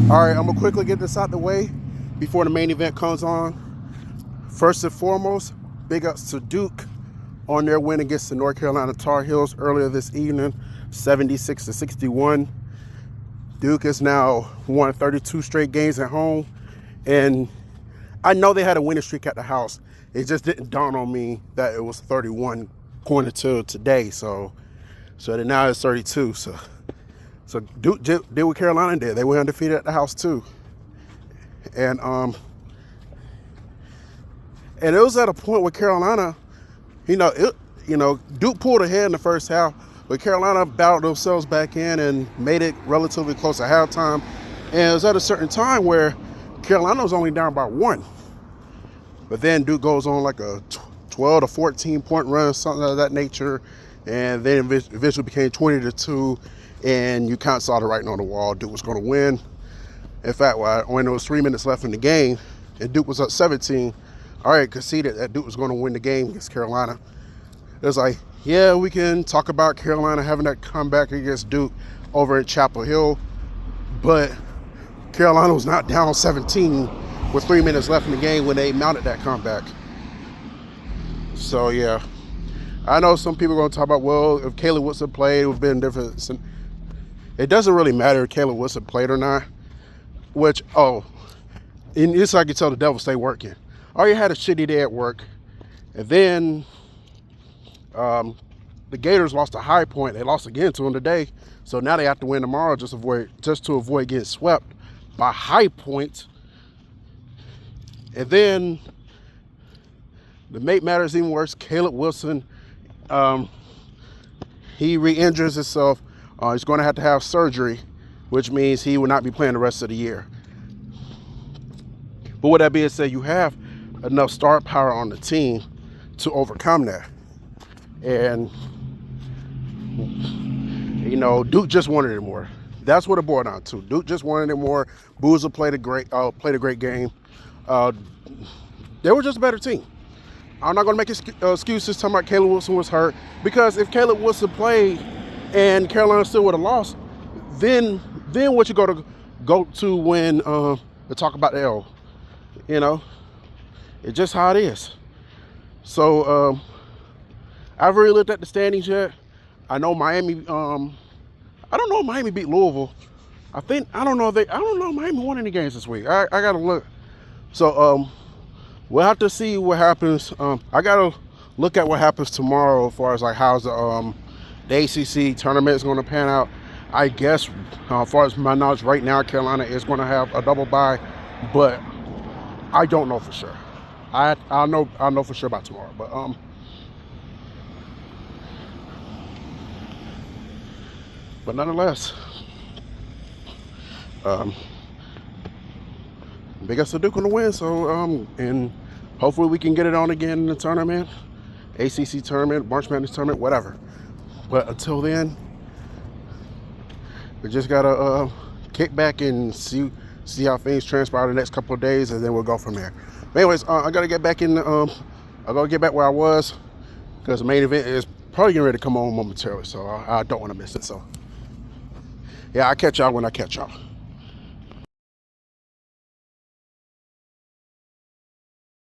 All right, I'm gonna quickly get this out the way before the main event comes on. First and foremost, big ups to Duke on their win against the North Carolina Tar Heels earlier this evening, 76-61. Duke has now won 32 straight games at home, and I know they had a winning streak at the house. It just didn't dawn on me that it was 31 going into today. So then now it's 32. So Duke did what Carolina did. They were undefeated at the house too. And it was at a point where Carolina, Duke pulled ahead in the first half, but Carolina battled themselves back in and made it relatively close at halftime. And it was at a certain time where Carolina was only down by 1. But then Duke goes on like a 12 to 14 point run, something of that nature. And then eventually became 20-2. And you kind of saw the writing on the wall. Duke was going to win. In fact, when there was 3 minutes left in the game and Duke was up 17, I already conceded that Duke was going to win the game against Carolina. It was like, yeah, we can talk about Carolina having that comeback against Duke over at Chapel Hill, but Carolina was not down 17 with 3 minutes left in the game when they mounted that comeback. So, yeah. I know some people are going to talk about, well, if Caleb Woodson played, it would have been different. It doesn't really matter if Caleb Woodson played or not, and it's like you tell the devil, stay working. All you had a shitty day at work, and then the Gators lost a High Point. They lost again to them today, so now they have to win tomorrow just to avoid getting swept by High Point. And then to make matters even worse, Caleb Wilson, he re-injures himself. He's going to have surgery, which means he will not be playing the rest of the year. But with that being said, you have enough star power on the team to overcome that. And, Duke just wanted it more. That's what it boiled down to. Duke just wanted it more. Boozer played a great game. They were just a better team. I'm not going to make excuses talking about Caleb Wilson was hurt, because if Caleb Wilson played and Carolina still would have lost, then what you go to when to talk about the L, It's just how it is. So I haven't really looked at the standings yet. I know Miami. I don't know if Miami beat Louisville. I don't know if Miami won any games this week. I gotta look. So we'll have to see what happens. I gotta look at what happens tomorrow as far as like how's the ACC tournament is going to pan out. I guess as far as my knowledge right now, Carolina is going to have a double bye, but I don't know for sure. I'll know for sure about tomorrow. But nonetheless, big ups to Duke on the win. So and hopefully we can get it on again in the tournament, ACC tournament, March Madness tournament, whatever. But until then, we just gotta kick back and see how things transpire the next couple of days, and then we'll go from there. But anyways, I gotta get back in. I gotta get back where I was, because the main event is probably getting ready to come on momentarily. So I don't want to miss it. So yeah, I'll catch y'all when I catch y'all.